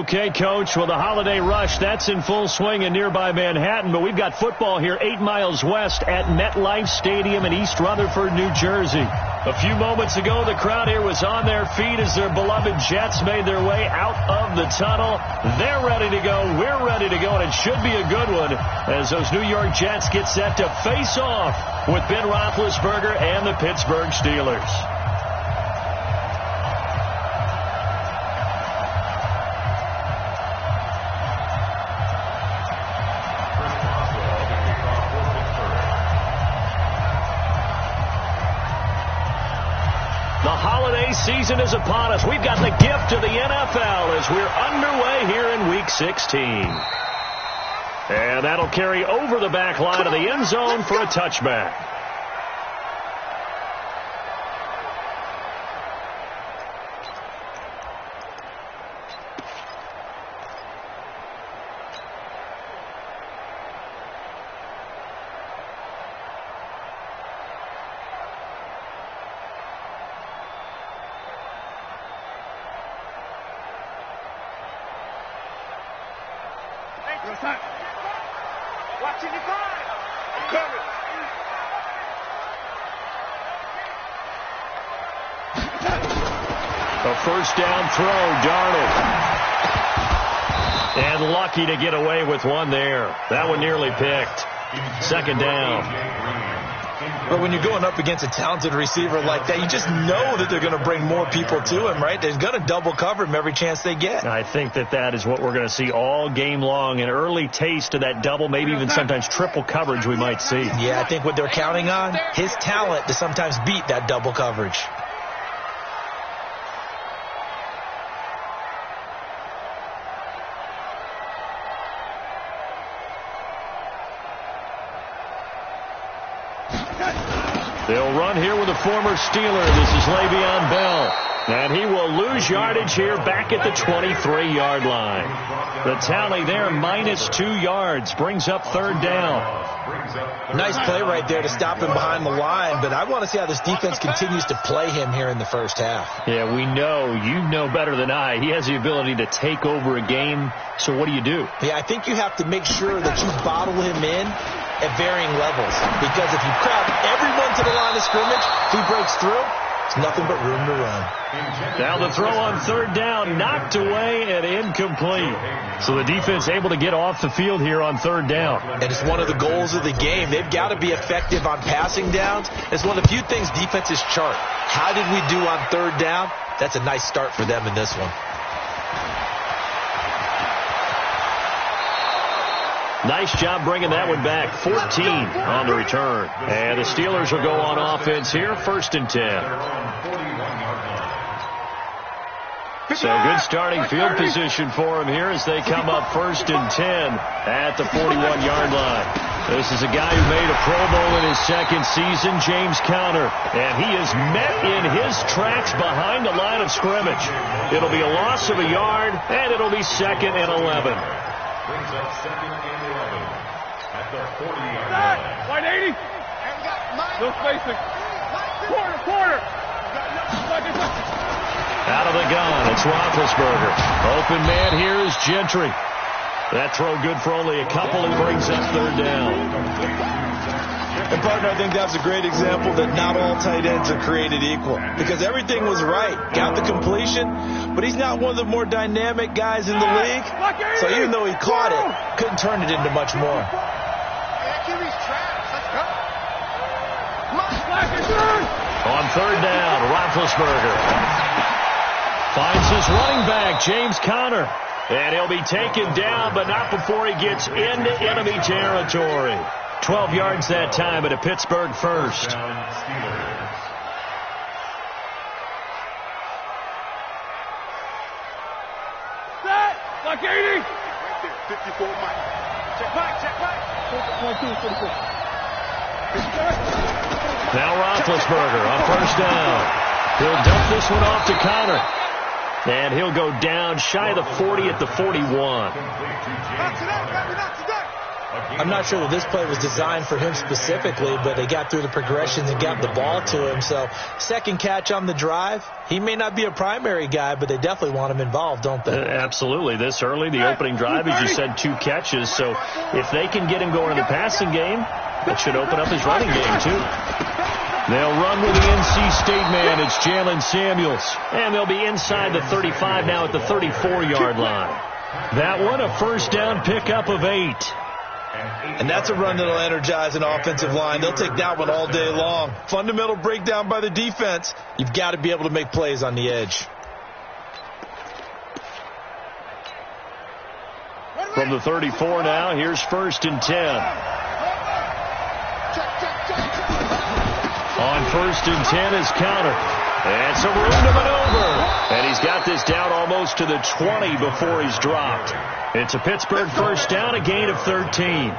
Okay, Coach, well, the holiday rush, that's in full swing in nearby Manhattan, but we've got football here 8 miles west at MetLife Stadium in East Rutherford, New Jersey. A few moments ago, the crowd here was on their feet as their beloved Jets made their way out of the tunnel. They're ready to go. We're ready to go, and it should be a good one as those New York Jets get set to face off with Ben Roethlisberger and the Pittsburgh Steelers. Season is upon us. We've got the gift of the NFL as we're underway here in Week 16. And that'll carry over the back line of the end zone for a touchback. A first down throw, Darnold. And lucky to get away with one there. That one nearly picked. Second down. But when you're going up against a talented receiver like that, you just know that they're going to bring more people to him, right? They're going to double cover him every chance they get. I think that is what we're going to see all game long. An early taste of that double, maybe even sometimes triple coverage we might see. Yeah, I think what they're counting on, his talent to sometimes beat that double coverage. They'll run here with a former Steeler. This is Le'Veon Bell. And he will lose yardage here back at the 23-yard line. The tally there, -2 yards, brings up third down. Nice play right there to stop him behind the line, but I want to see how this defense continues to play him here in the first half. Yeah, we know. You know better than I. He has the ability to take over a game, so what do you do? Yeah, I think you have to make sure that you bottle him in at varying levels, because if you crowd everyone to the line of scrimmage, if he breaks through, it's nothing but room to run. Now the throw on third down, knocked away and incomplete. So the defense able to get off the field here on third down. And it's one of the goals of the game. They've got to be effective on passing downs. It's one of the few things defenses chart. How did we do on third down? That's a nice start for them in this one. Nice job bringing that one back. 14 on the return. And the Steelers will go on offense here, 1st and 10. So good starting field position for him here as they come up 1st and 10 at the 41-yard line. This is a guy who made a Pro Bowl in his second season, James Conner. And he is met in his tracks behind the line of scrimmage. It'll be a loss of a yard, and it'll be 2nd and 11. Brings up 2nd and 11 at the 40-yard line. Wide 80. No spacing. Quarter. Out of the gun, it's Roethlisberger. Open man here is Gentry. That throw good for only a couple and brings up third down. And, partner, I think that's a great example that not all tight ends are created equal, because everything was right. Got the completion, but he's not one of the more dynamic guys in the league. So even though he caught it, couldn't turn it into much more. On third down, Roethlisberger finds his running back, James Conner. And he'll be taken down, but not before he gets into enemy territory. 12 yards that time at a Pittsburgh first. Set! Like 80! 54 Mike. Check back. Now Roethlisberger on first down. He'll dump this one off to Conner. And he'll go down shy of the 40 at the 41. I'm not sure that this play was designed for him specifically, but they got through the progressions and got the ball to him. So second catch on the drive. He may not be a primary guy, but they definitely want him involved, don't they? Absolutely. This early, the opening drive, as you said, 2 catches. So if they can get him going in the passing game, that should open up his running game, too. They'll run with the NC State man. It's Jalen Samuels. And they'll be inside the 35 now at the 34-yard line. That one, a first down pickup of 8. And that's a run that'll energize an offensive line. They'll take that one all day long. Fundamental breakdown by the defense. You've got to be able to make plays on the edge. From the 34 now, here's 1st and 10. On 1st and 10 is counter. And some room to maneuver. And he's got this down almost to the 20 before he's dropped. It's a Pittsburgh first down, a gain of 13.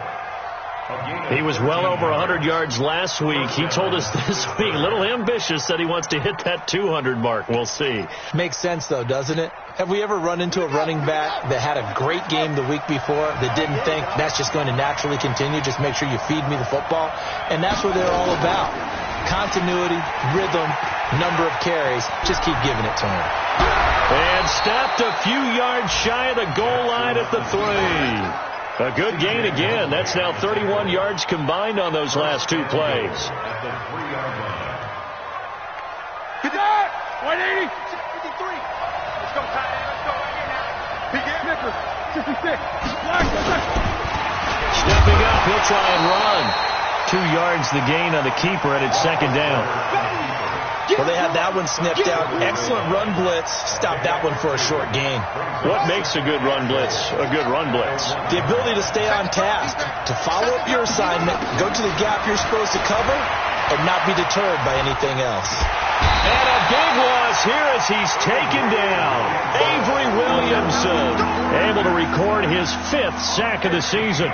He was well over 100 yards last week. He told us this week, a little ambitious, that he wants to hit that 200 mark. We'll see. Makes sense, though, doesn't it? Have we ever run into a running back that had a great game the week before that didn't think that's just going to naturally continue? Just make sure you feed me the football. And that's what they're all about. Continuity, rhythm, number of carries. Just keep giving it to him. And stopped a few yards shy of the goal line at the 3. A good gain again. That's now 31 yards combined on those last 2 plays. At the 3-yard line. Get that! 180! 63! Let's go, tight end. Let's go right here now. He gets Snicker. 66. Stepping up, he'll try and run. 2 yards the gain on the keeper, and it's 2nd down. Well, they had that one snipped out. Excellent run blitz. Stop that one for a short gain. What makes a good run blitz a good run blitz? The ability to stay on task, to follow up your assignment, go to the gap you're supposed to cover, and not be deterred by anything else. And a big loss here as he's taken down. Avery Williamson able to record his 5th sack of the season.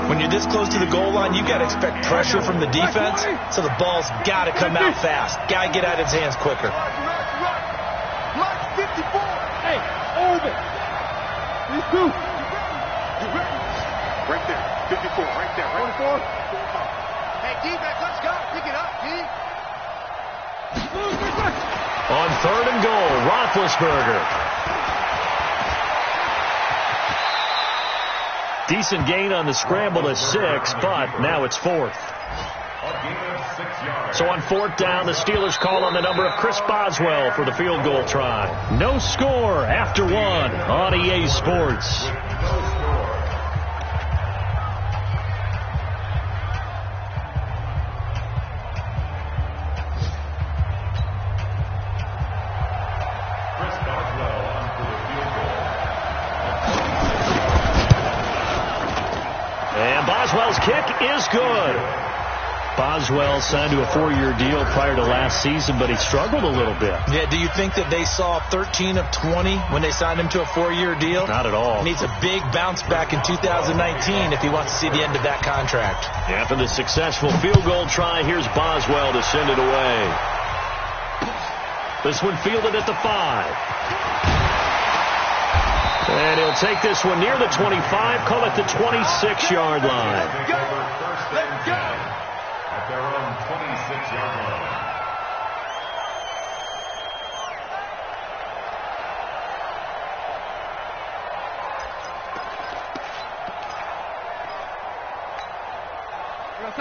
When you're this close to the goal line, you've got to expect pressure from the defense, so the ball's got to come out fast. Got to get out of his hands quicker. Block 54. Hey, over. These 2. You ready? Right there. 54. Right there. Right 4. Hey, D-back, let's go. Pick it up, D. On 3rd and goal, Roethlisberger. Decent gain on the scramble to 6, but now it's 4th. So on 4th down, the Steelers call on the number of Chris Boswell for the field goal try. No score after 1 on EA Sports. Boswell's kick is good. Boswell signed to a 4-year deal prior to last season, but he struggled a little bit. Yeah, do you think that they saw 13 of 20 when they signed him to a 4-year deal? Not at all. He needs a big bounce back in 2019 if he wants to see the end of that contract. After the successful field goal try, here's Boswell to send it away. This one fielded at the 5. And he'll take this one near the 25, call it the 26-yard line. Let's go! At their own 26-yard line.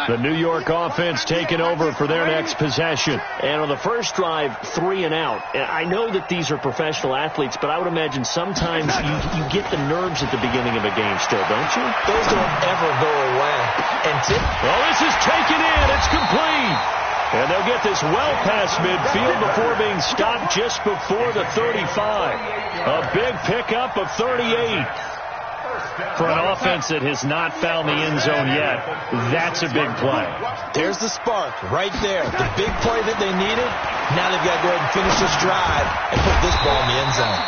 The New York offense taking over for their next possession. And on the first drive, 3 and out. I know that these are professional athletes, but I would imagine sometimes you get the nerves at the beginning of a game still, don't you? Those don't ever go away. Well, this is taken in. It's complete. And they'll get this well past midfield before being stopped just before the 35. A big pickup of 38. For an offense that has not found the end zone yet, that's a big play. There's the spark right there. The big play that they needed. Now they've got to go ahead and finish this drive and put this ball in the end zone.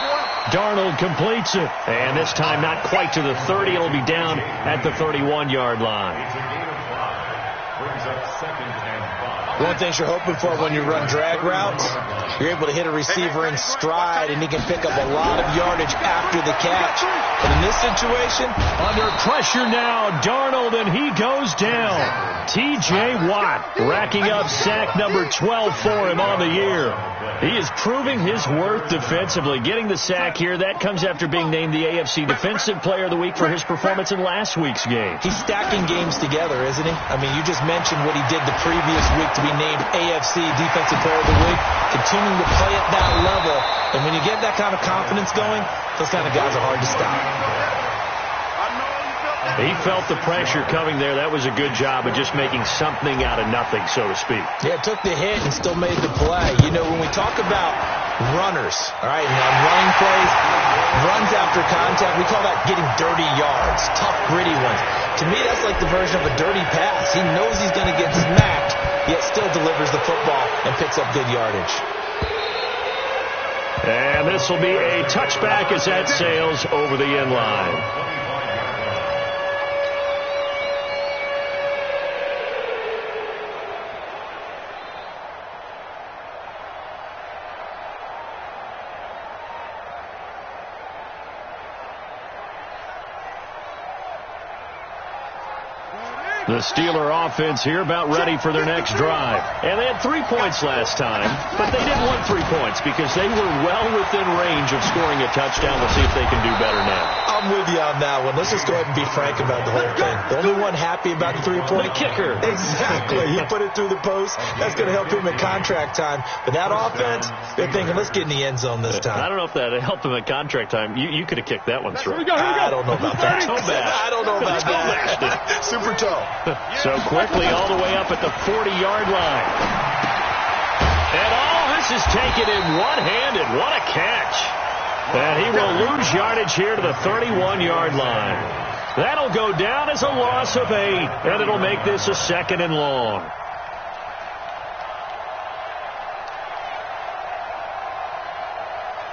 Darnold completes it. And this time not quite to the 30. It'll be down at the 31-yard line. It's a gain of 5. Brings up 2nd and 5. One thing you're hoping for when you run drag routes, you're able to hit a receiver in stride, and he can pick up a lot of yardage after the catch. But in this situation, under pressure now, Darnold, and he goes down. T.J. Watt racking up sack number 12 for him on the year. He is proving his worth defensively. Getting the sack here, that comes after being named the AFC Defensive Player of the Week for his performance in last week's game. He's stacking games together, isn't he? I mean, you just mentioned what he did the previous week to be named AFC Defensive Player of the Week, continuing to play at that level. And when you get that kind of confidence going, those kind of guys are hard to stop. He felt the pressure coming there. That was a good job of just making something out of nothing, so to speak. Yeah, took the hit and still made the play. You know, when we talk about runners, all right, and on running plays, runs after contact, we call that getting dirty yards, tough, gritty ones. To me, that's like the version of a dirty pass. He knows he's going to get smacked, yet still delivers the football and picks up good yardage. And this will be a touchback as that sails over the end line. The Steeler offense here about ready for their next drive. And they had 3 points last time, but they didn't want 3 points because they were well within range of scoring a touchdown. We'll see if they can do better now. I'm with you on that one. Let's just go ahead and be frank about the whole thing. The only one happy about the 3-point. The kicker. Exactly. He put it through the post. That's going to help him at contract time. But that offense, they're thinking, let's get in the end zone this time. I don't know if that helped him at contract time. You could have kicked that one through. I don't know about that. Toe bash. I don't know about that. Super toe. So quickly all the way up at the 40-yard line. And this is taken in one-handed. What a catch. And he will lose yardage here to the 31-yard line. That'll go down as a loss of 8, and it'll make this a 2nd and long.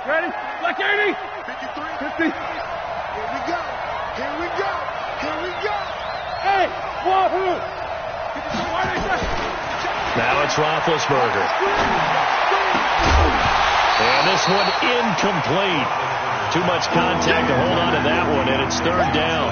Ready? Like 80. 53. 50. Here we go. Here we go. Here we go. Hey, Wahoo. Now it's Roethlisberger. And this one incomplete. Too much contact to hold on to that one, and it's 3rd down.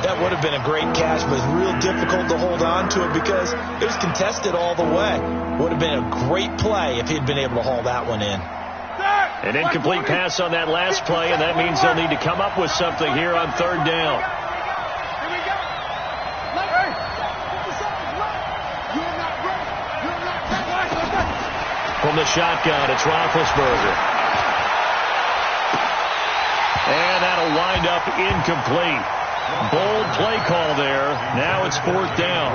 That would have been a great catch, but it's real difficult to hold on to it because it was contested all the way. Would have been a great play if he'd been able to haul that one in. An incomplete pass on that last play, and that means they'll need to come up with something here on 3rd down. From the shotgun, it's Roethlisberger. And that'll wind up incomplete. Bold play call there. Now it's 4th down.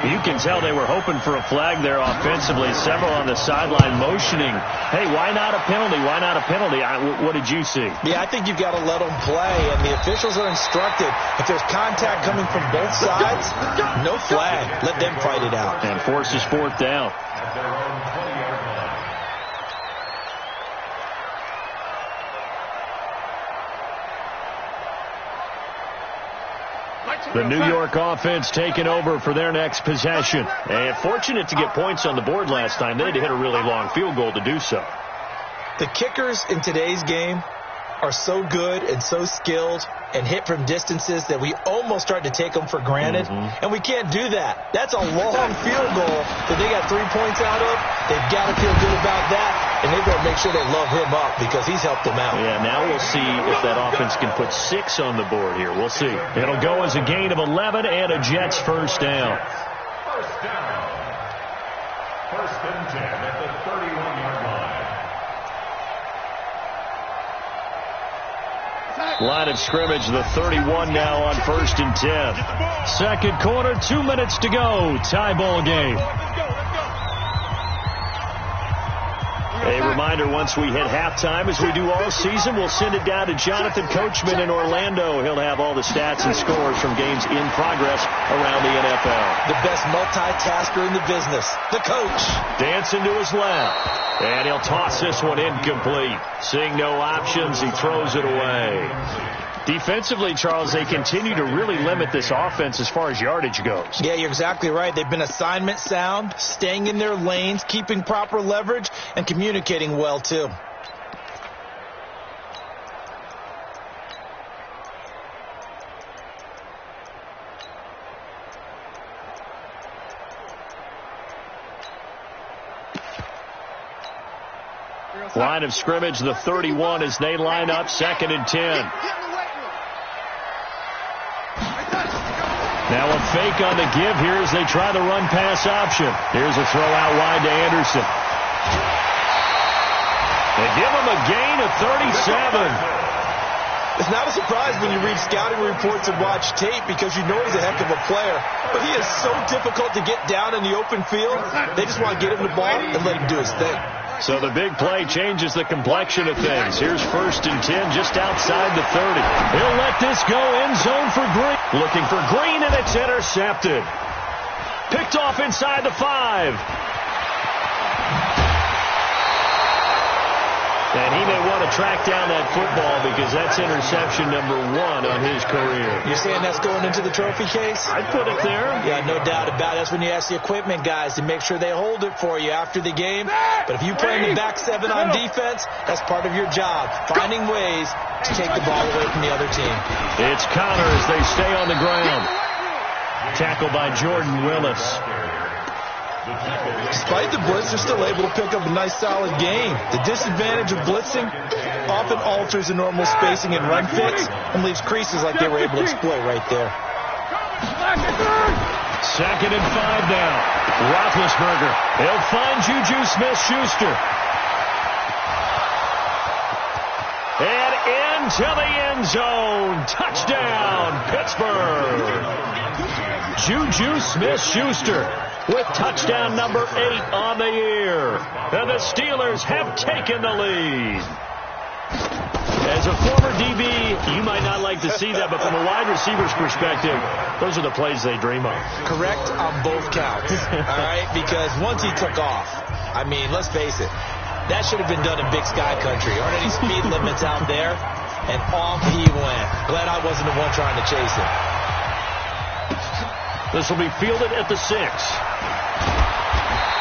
You can tell they were hoping for a flag there offensively. Several on the sideline motioning. Hey, why not a penalty? Why not a penalty? What did you see? Yeah, I think you've got to let them play, and the officials are instructed. If there's contact coming from both sides, no flag. Let them fight it out. And forces 4th down. The New York offense taking over for their next possession. And fortunate to get points on the board last time. They had to hit a really long field goal to do so. The kickers in today's game are so good and so skilled and hit from distances that we almost start to take them for granted. And we can't do that. That's a long field goal that they got 3 points out of. They've got to feel good about that. And they've got to make sure they love him up because he's helped them out. Yeah, now we'll see if that offense can put 6 on the board here. We'll see. It'll go as a gain of 11 and a Jets 1st down. 1st and 10 at the 31-yard line. Line of scrimmage, the 31 now on 1st and 10. 2nd quarter, 2 minutes to go. Tie ball game. A reminder, once we hit halftime, as we do all season, we'll send it down to Jonathan Coachman in Orlando. He'll have all the stats and scores from games in progress around the NFL. The best multitasker in the business, the coach. Dancing to his left. And he'll toss this one incomplete. Seeing no options, he throws it away. Defensively, Charles, they continue to really limit this offense as far as yardage goes. Yeah, you're exactly right. They've been assignment sound, staying in their lanes, keeping proper leverage, and communicating well, too. Line of scrimmage, the 31 as they line up 2nd and 10. Now a fake on the give here as they try the run-pass option. Here's a throw out wide to Anderson. They give him a gain of 37. It's not a surprise when you read scouting reports and watch tape because you know he's a heck of a player. But he is so difficult to get down in the open field. They just want to get him the ball and let him do his thing. So the big play changes the complexion of things. Here's 1st and 10 just outside the 30. He'll let this go end zone for Green. Looking for Green, and it's intercepted. Picked off inside the 5. And he may want to track down that football because that's interception number 1 on his career. You're saying that's going into the trophy case? I'd put it there. Yeah, no doubt about it. That's when you ask the equipment guys to make sure they hold it for you after the game. But if you play in the back 7 on defense, that's part of your job, finding ways to take the ball away from the other team. It's Connor as they stay on the ground. Tackled by Jordan Willis. Despite the blitz, they're still able to pick up a nice, solid gain. The disadvantage of blitzing often alters the normal spacing and run fits and leaves creases like they were able to exploit right there. 2nd and 5 now. Roethlisberger. He'll find Juju Smith-Schuster. And into the end zone. Touchdown, Pittsburgh. Juju Smith-Schuster with touchdown number 8 on the year. And the Steelers have taken the lead. As a former DB, you might not like to see that, but from a wide receiver's perspective, those are the plays they dream of. Correct on both counts, all right? Because once he took off, I mean, let's face it, that should have been done in Big Sky Country. Aren't any speed limits out there? And off he went. Glad I wasn't the one trying to chase him. This will be fielded at the 6.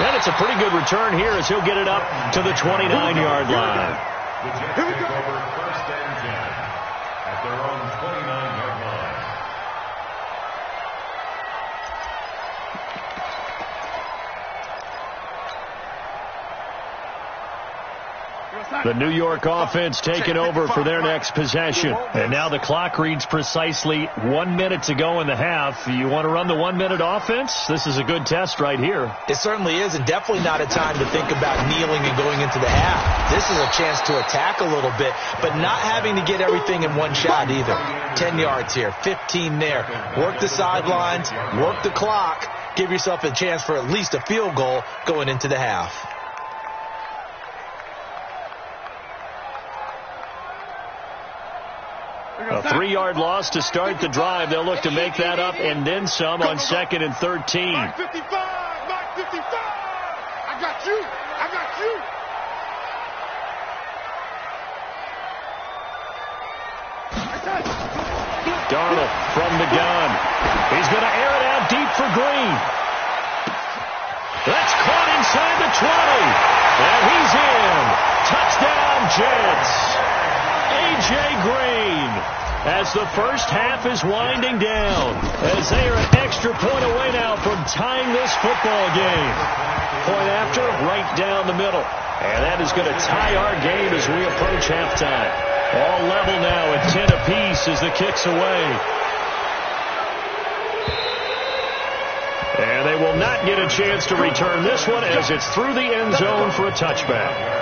And it's a pretty good return here as he'll get it up to the 29-yard line. The Jets take over 1st and 10 at their own 29-yard line. The New York offense taking over for their next possession. And now the clock reads precisely 1 minute to go in the half. You want to run the 1-minute offense? This is a good test right here. It certainly is, and definitely not a time to think about kneeling and going into the half. This is a chance to attack a little bit, but not having to get everything in one shot either. 10 yards here, 15 there. Work the sidelines, work the clock, give yourself a chance for at least a field goal going into the half. A 3-yard loss to start the drive. They'll look to make that up and then some on 2nd and 13. Mark 55! Mark 55! I got you! I got you! Darnold from the gun. He's going to air it out deep for Green. That's caught inside the 20. And he's in. Touchdown, Jets. A.J. Green, as the first half is winding down, as they are an extra point away now from tying this football game. Point after, right down the middle. And that is going to tie our game as we approach halftime. All level now at 10 apiece as the kick's away. And they will not get a chance to return this one as it's through the end zone for a touchback.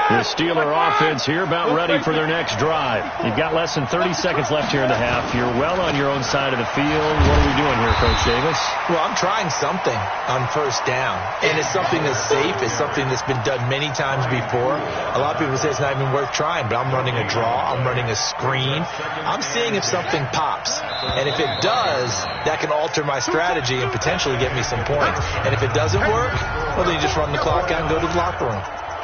The Steeler offense here about ready for their next drive. You've got less than 30 seconds left here in the half. You're well on your own side of the field. What are we doing here, Coach Davis? Well, I'm trying something on 1st down. And it's something that's safe. It's something that's been done many times before. A lot of people say it's not even worth trying, but I'm running a draw. I'm running a screen. I'm seeing if something pops. And if it does, that can alter my strategy and potentially get me some points. And if it doesn't work, well, then you just run the clock out and go to the locker room.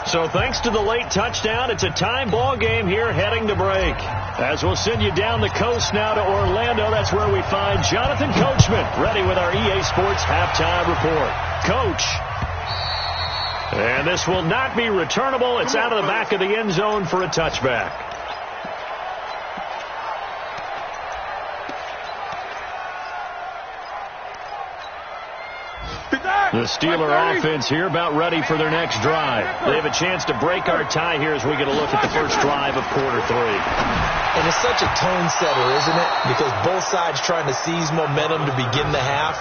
So thanks to the late touchdown, it's a time ball game here heading to break. As we'll send you down the coast now to Orlando, that's where we find Jonathan Coachman, ready with our EA Sports halftime report. Coach. And this will not be returnable. It's out of the back of the end zone for a touchback. The Steeler offense here about ready for their next drive. They have a chance to break our tie here as we get a look at the first drive of quarter 3. And it's such a tone setter, isn't it? Because both sides trying to seize momentum to begin the half.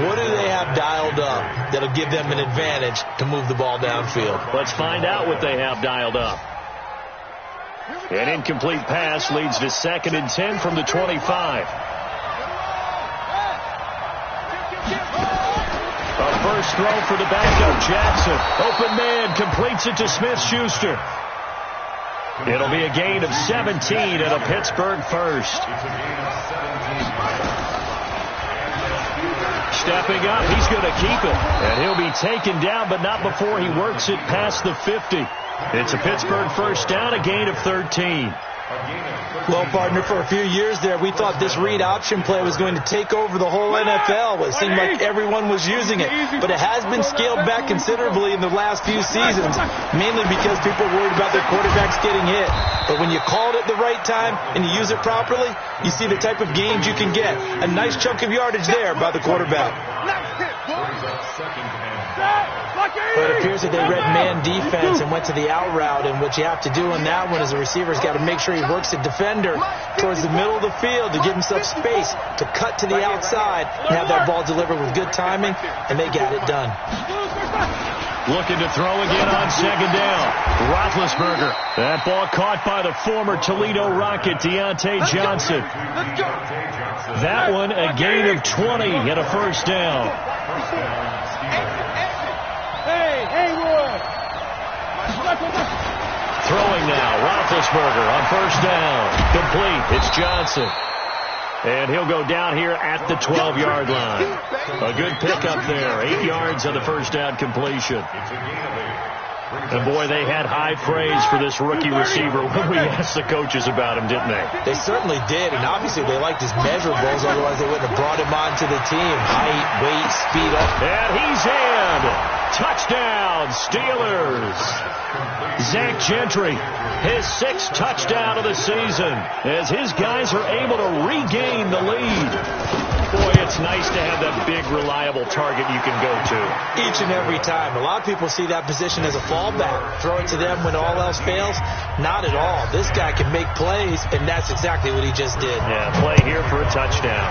What do they have dialed up that'll give them an advantage to move the ball downfield? Let's find out what they have dialed up. An incomplete pass leads to 2nd and 10 from the 25. A first throw for the backup, Jackson. Open man, completes it to Smith-Schuster. It'll be a gain of 17 and a Pittsburgh first. Stepping up, he's going to keep it. And he'll be taken down, but not before he works it past the 50. It's a Pittsburgh first down, a gain of 13. Well, partner, for a few years there, we thought this read option play was going to take over the whole NFL. It seemed like everyone was using it. But it has been scaled back considerably in the last few seasons, mainly because people are worried about their quarterbacks getting hit. But when you call it at the right time and you use it properly, you see the type of gains you can get. A nice chunk of yardage there by the quarterback. But it appears that they read man defense and went to the out route, and what you have to do on that one is the receiver's got to make sure he works the defender towards the middle of the field to give himself space to cut to the outside and have that ball delivered with good timing, and they got it done. Looking to throw again on 2nd down. Roethlisberger. That ball caught by the former Toledo Rocket, Deontay Johnson. That one a gain of 20 and a first down. Throwing now, Roethlisberger on first down. Complete, it's Johnson. And he'll go down here at the 12-yard line. A good pickup there, 8 yards on the first down completion. And boy, they had high praise for this rookie receiver when we asked the coaches about him, didn't they? They certainly did, and obviously they liked his measurables, otherwise they wouldn't have brought him onto the team. Height, weight, speed up. And he's in. Touchdown, Steelers. Zach Gentry, his 6th touchdown of the season, as his guys are able to regain the lead. Boy, it's nice to have that big, reliable target you can go to. Each and every time. A lot of people see that position as a fallback. Throw it to them when all else fails. Not at all. This guy can make plays, and that's exactly what he just did. Yeah, play here for a touchdown.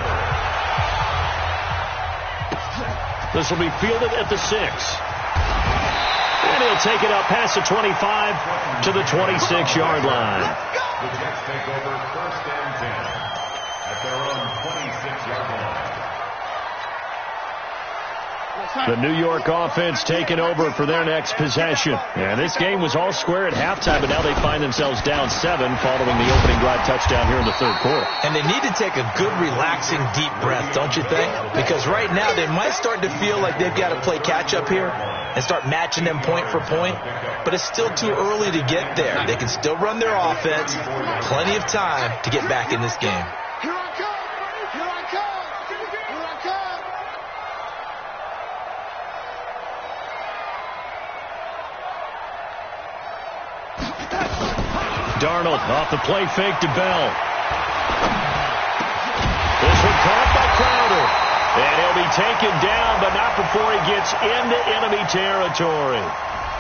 This will be fielded at the 6. And he'll take it up past the 25 to the 26-yard line. The Jets take over 1st and 10 at their own 26-yard line. The New York offense taking over for their next possession. And this game was all square at halftime, but now they find themselves down 7 following the opening drive touchdown here in the 3rd quarter. And they need to take a good, relaxing, deep breath, don't you think? Because right now they might start to feel like they've got to play catch-up here and start matching them point for point. But it's still too early to get there. They can still run their offense. Plenty of time to get back in this game. Here I come! Here I come! Here I come! Darnold off the play fake to Bell. This one caught by Crowder. And he'll be taken down, but not before he gets into enemy territory.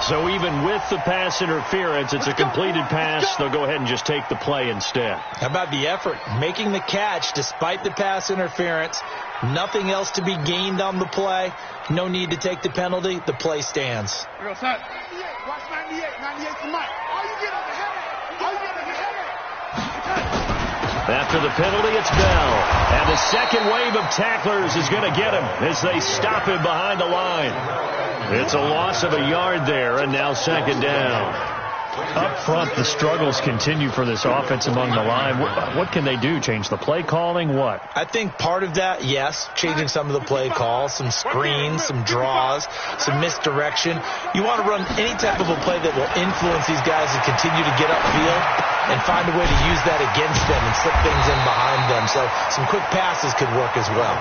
So even with the pass interference, it's a completed pass. They'll go ahead and just take the play instead. How about the effort? Making the catch despite the pass interference. Nothing else to be gained on the play. No need to take the penalty. The play stands. Here goes, son. 98. Watch 98. 98 for Mike. All you get on the header. All you get on the header. After the penalty, it's Bell. And the second wave of tacklers is going to get him as they stop him behind the line. It's a loss of a yard there, and now 2nd down. Up front, the struggles continue for this offense among the line. What can they do? Change the play calling? What? I think part of that, yes, changing some of the play calls, some screens, some draws, some misdirection. You want to run any type of a play that will influence these guys to continue to get upfield and find a way to use that against them and slip things in behind them. So some quick passes could work as well.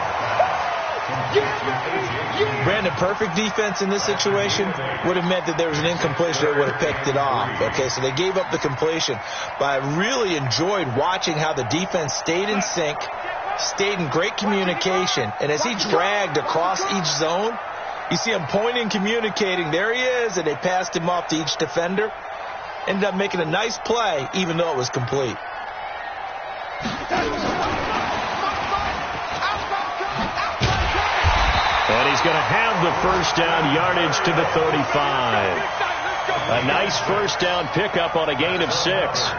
Brandon, perfect defense in this situation would have meant that there was an incompletion that would have picked it off. Okay, so they gave up the completion. But I really enjoyed watching how the defense stayed in sync, stayed in great communication, and as he dragged across each zone, You see him pointing, communicating. There he is, and they passed him off to each defender. Ended up making a nice play, even though it was complete. And he's going to have the first down, yardage to the 35. A nice first down pickup on a gain of 6.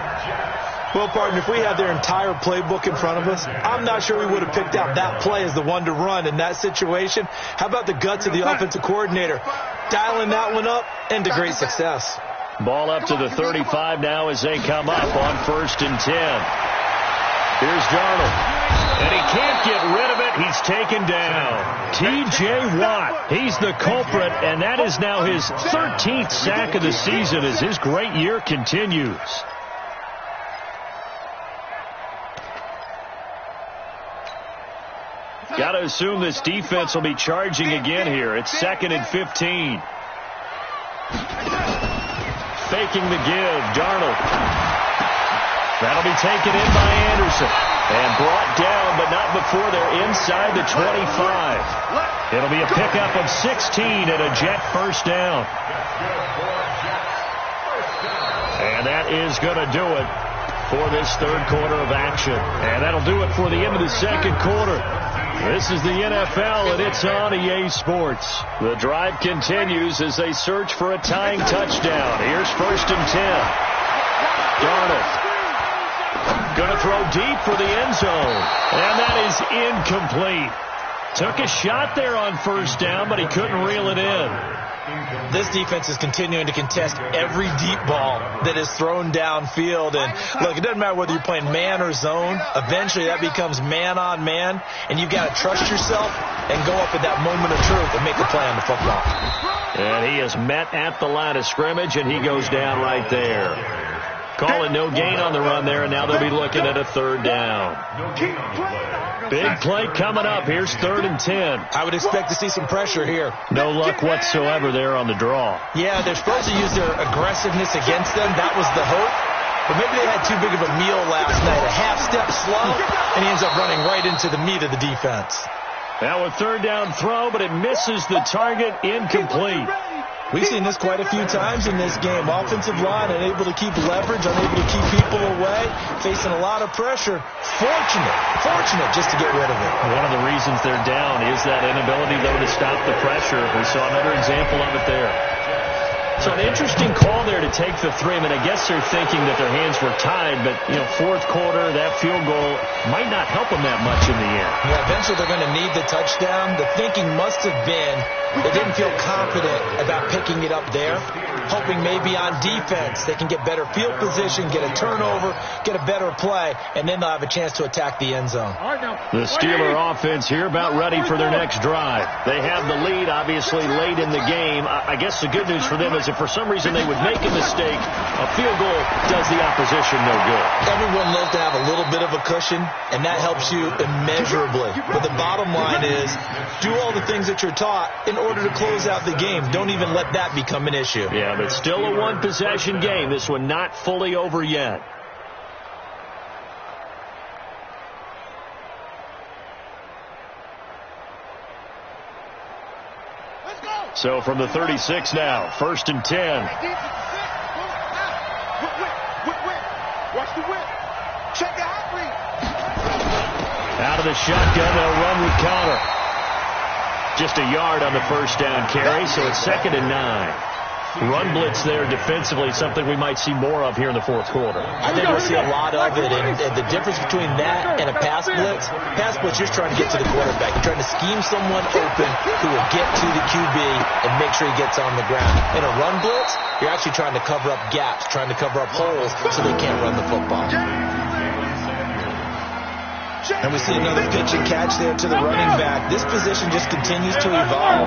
Well, partner, if we had their entire playbook in front of us, I'm not sure we would have picked out that play as the one to run in that situation. How about the guts of the offensive coordinator? Dialing that one up into great success. Ball up to the 35 now as they come up on 1st and 10. Here's Darnold. And he can't get rid of it. He's taken down. T.J. Watt, he's the culprit, and that is now his 13th sack of the season as his great year continues. Got to assume this defense will be charging again here. It's 2nd and 15. Faking the give, Darnold. That'll be taken in by Anderson. And brought down, but not before they're inside the 25. It'll be a pickup of 16 and a Jet first down. And that is going to do it for this 3rd quarter of action. And that'll do it for the end of the 2nd quarter. This is the NFL, and it's on EA Sports. The drive continues as they search for a tying touchdown. Here's 1st and 10. Darnold. Going to throw deep for the end zone. And that is incomplete. Took a shot there on 1st down, but he couldn't reel it in. This defense is continuing to contest every deep ball that is thrown downfield. And, look, it doesn't matter whether you're playing man or zone. Eventually, that becomes man-on-man, and you've got to trust yourself and go up at that moment of truth and make a play on the football. And he is met at the line of scrimmage, and he goes down right there. Calling no gain on the run there, and now they'll be looking at a 3rd down. Big play coming up. Here's 3rd and 10. I would expect to see some pressure here. No luck whatsoever there on the draw. Yeah, they're supposed to use their aggressiveness against them. That was the hope. But maybe they had too big of a meal last night. A half step slow, and he ends up running right into the meat of the defense. Now a 3rd down throw, but it misses the target, incomplete. We've seen this quite a few times in this game. Offensive line unable to keep leverage, unable to keep people away, facing a lot of pressure. Fortunate just to get rid of it. One of the reasons they're down is that inability, though, to stop the pressure. We saw another example of it there. So an interesting call there to take the 3. I mean, I guess they're thinking that their hands were tied, but, 4th quarter, that field goal might not help them that much in the end. Yeah, eventually they're going to need the touchdown. The thinking must have been they didn't feel confident about picking it up there, hoping maybe on defense they can get better field position, get a turnover, get a better play, and then they'll have a chance to attack the end zone. The Steeler offense here about ready for their next drive. They have the lead, obviously, late in the game. I guess the good news for them is if for some reason they would make a mistake, a field goal does the opposition no good. Everyone loves to have a little bit of a cushion, and that helps you immeasurably. But the bottom line is do all the things that you're taught in order to close out the game. Don't even let that become an issue. Yeah, but still a 1-possession game. This one not fully over yet. So from the 36 now, 1st and 10. Watch the whip. Check the hot read. Out of the shotgun, they'll run with counter. Just a yard on the 1st down carry, so it's 2nd and 9. Run blitz there defensively, something we might see more of here in the 4th quarter. I think we'll see a lot of it, and the difference between that and a pass blitz, you're just trying to get to the quarterback. You're trying to scheme someone open who will get to the QB and make sure he gets on the ground. In a run blitz, you're actually trying to cover up gaps, trying to cover up holes so they can't run the football. And we see another pitch and catch there to the running back. This position just continues to evolve.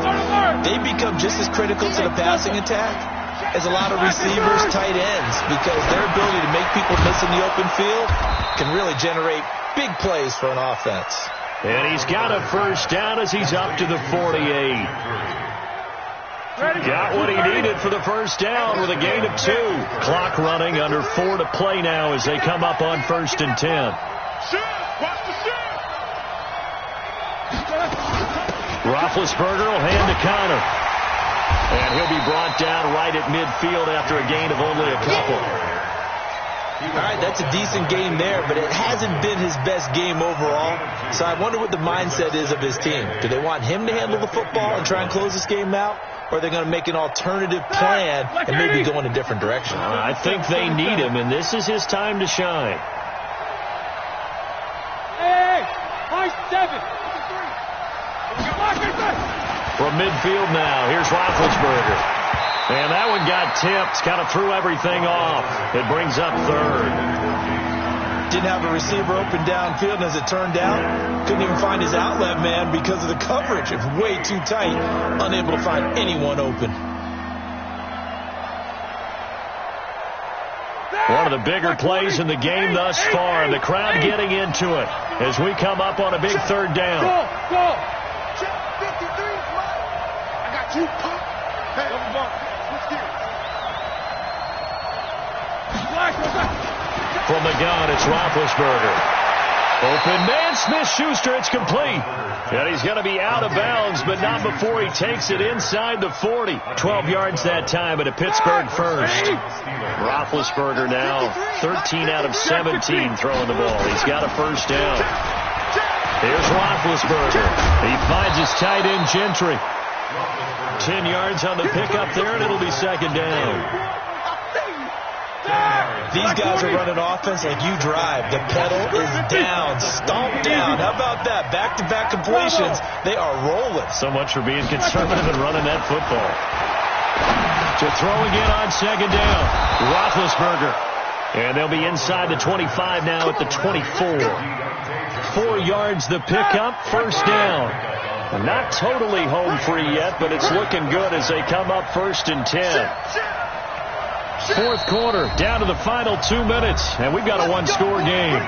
They become just as critical to the passing attack as a lot of receivers, tight ends, because their ability to make people miss in the open field can really generate big plays for an offense. And he's got a 1st down as he's up to the 48. Got what he needed for the 1st down with a gain of 2. Clock running, under 4 to play now as they come up on 1st and 10. Roethlisberger will hand to Connor. And he'll be brought down right at midfield after a gain of only a couple. All right, that's a decent game there, but it hasn't been his best game overall. So I wonder what the mindset is of his team. Do they want him to handle the football and try and close this game out? Or are they going to make an alternative plan and maybe go in a different direction? I think they need him, and this is his time to shine. From midfield now, here's Roethlisberger. And that one got tipped, kind of threw everything off. It brings up third. Didn't have a receiver open downfield, and as it turned out, couldn't even find his outlet man because of the coverage. It was way too tight, unable to find anyone open. One of the bigger plays in the game thus far, and the crowd getting into it as we come up on a big third down. Go. Check 53. I got you. Hey, from the gun, it's Roethlisberger. Open man, Smith-Schuster, it's complete. And he's going to be out of bounds, but not before he takes it inside the 40. 12 yards that time, but a Pittsburgh first. Roethlisberger now 13 out of 17 throwing the ball. He's got a first down. Here's Roethlisberger. He finds his tight end, Gentry. 10 yards on the pickup there, and it'll be second down. These guys are running offense like you drive. The pedal is down, stomped down. How about that? Back-to-back completions. They are rolling. So much for being conservative and running that football. To throw again on second down. Roethlisberger. And they'll be inside the 25 now at the 24. 4 yards the pickup, first down. Not totally home free yet, but it's looking good as they come up first and 10. Fourth quarter, down to the final 2 minutes, and we've got a one-score game.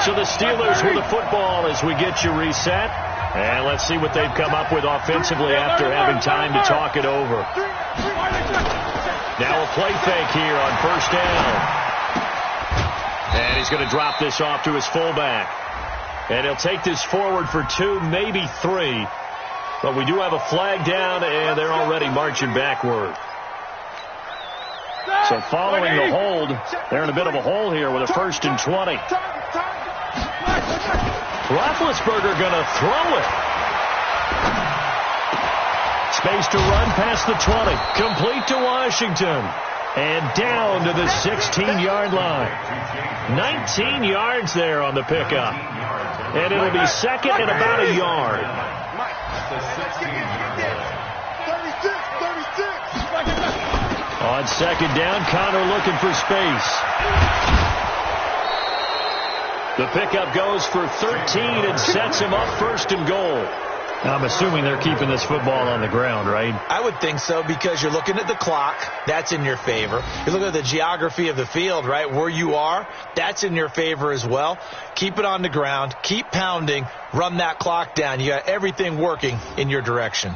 So the Steelers with the football as we get you reset. And let's see what they've come up with offensively after having time to talk it over. Now a play fake here on first down. And he's going to drop this off to his fullback. And he'll take this forward for 2, maybe 3. But we do have a flag down, and they're already marching backward. So following the hold, they're in a bit of a hole here with a first and 20. Roethlisberger going to throw it. Space to run past the 20. Complete to Washington. And down to the 16-yard line. 19 yards there on the pickup. And it'll be second and about a yard. On second down, Connor looking for space. The pickup goes for 13 and sets him up first and goal. I'm assuming they're keeping this football on the ground, right? I would think so, because you're looking at the clock. That's in your favor. You're looking at the geography of the field, right? Where you are, that's in your favor as well. Keep it on the ground. Keep pounding. Run that clock down. You got everything working in your direction.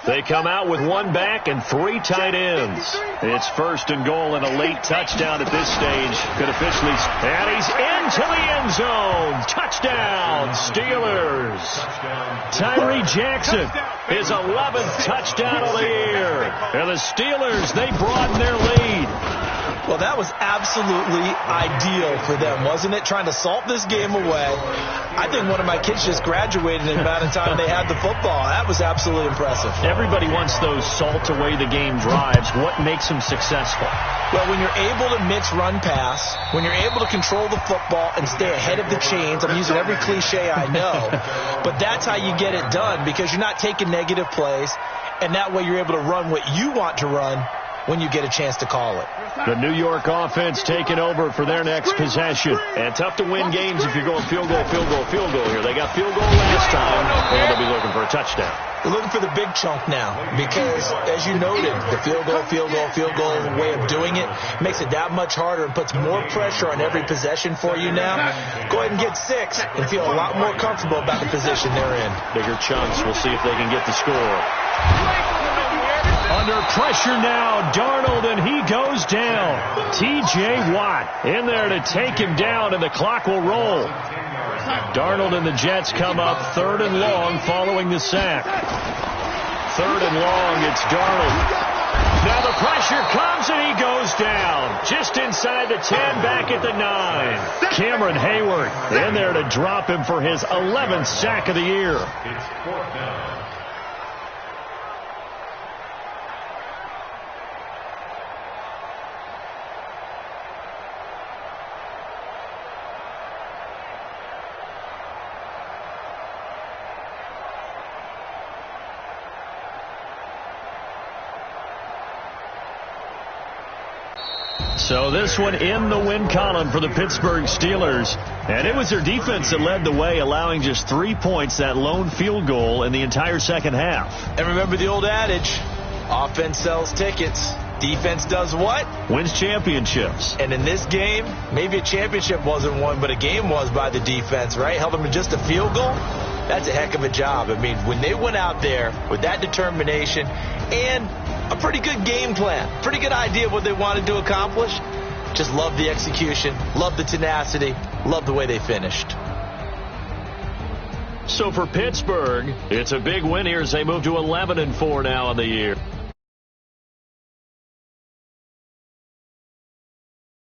They come out with one back and 3 tight ends. It's first and goal and a late touchdown at this stage. Could officially, and he's into the end zone. Touchdown, Steelers. Tyree Jackson, his 11th touchdown of the year. And the Steelers, they broaden their lead. Well, that was absolutely ideal for them, wasn't it? Trying to salt this game away. I think one of my kids just graduated in the amount of time they had the football. That was absolutely impressive. Everybody wants those salt away the game drives. What makes them successful? Well, when you're able to mix run pass, when you're able to control the football and stay ahead of the chains, I'm using every cliche I know, but that's how you get it done, because you're not taking negative plays, and that way you're able to run what you want to run when you get a chance to call it. The New York offense taking over for their next possession. And tough to win games if you're going field goal, field goal, field goal here. They got field goal last time, and they'll be looking for a touchdown. They're looking for the big chunk now, because, as you noted, the field goal way of doing it makes it that much harder and puts more pressure on every possession for you now. Go ahead and get 6 and feel a lot more comfortable about the position they're in. Bigger chunks. We'll see if they can get the score. Under pressure now, Darnold, and he goes down. T.J. Watt in there to take him down, and the clock will roll. Darnold and the Jets come up 3rd and long following the sack. 3rd and long, it's Darnold. Now the pressure comes, and he goes down. Just inside the 10, back at the 9. Cameron Hayward in there to drop him for his 11th sack of the year. It's 4th down. So this one in the win column for the Pittsburgh Steelers. And it was their defense that led the way, allowing just 3 points, that lone field goal in the entire second half. And remember the old adage, offense sells tickets. Defense does what? Wins championships. And in this game, maybe a championship wasn't won, but a game was by the defense, right? Held them to just a field goal. That's a heck of a job. I mean, when they went out there with that determination and a pretty good game plan, pretty good idea of what they wanted to accomplish, just love the execution, love the tenacity, love the way they finished. So for Pittsburgh, it's a big win here as they move to 11-4 now in the year.